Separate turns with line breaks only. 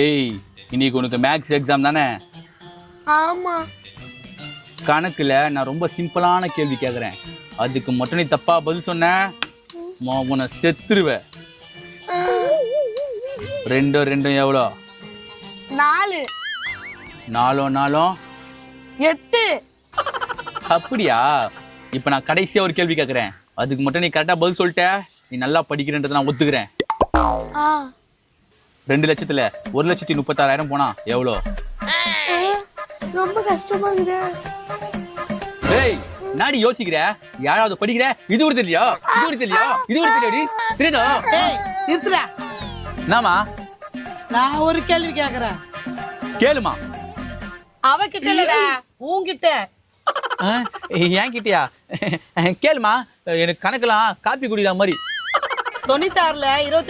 ஏய், இன்னைக்கு உனக்கு மேக்ஸ் எக்ஸாம் தானே?
ஆமா.
கணக்குல நான் ரொம்ப சிம்பிளான கேள்வி கேட்குறேன். அதுக்கு மட்டும் நீ தப்பா பதில் சொன்ன, உன்னை செத்துருவேன். 2 2 எவ்வளோ?
4
4 4
8.
அப்படியா? இப்போ நான் கடைசியா ஒரு கேள்வி கேட்குறேன். அதுக்கு மட்டும் நீ கரெக்டாக பதில் சொல்லிட்ட, நீ நல்லா படிக்கிறன்றதை நான் ஒத்துக்கிறேன். 2 லட்சத்துல 1,36,000 போனா எவ்வளோ?
ரொம்ப கஷ்டமா இருக்கு.
ஏய், நாடி யோசிக்கிற? யாராவது படிக்கிற? இது கூட தெரியலையா? இது கூட தெரியலையா? இது கூட தெரியாது? தெரியுதா?
ஏய் நிறுத்துடா.
என்னம்மா?
நான் ஒரு கேள்வி கேக்குறேன்.
கேளுமா.
அவகிட்ட இல்லடா, உன்கிட்ட.
ஏன் கிட்டயா? கேளுமா. எனக்கு கணக்கெல்லாம் காப்பி குடிக்கிற மாதிரி.
96ல 20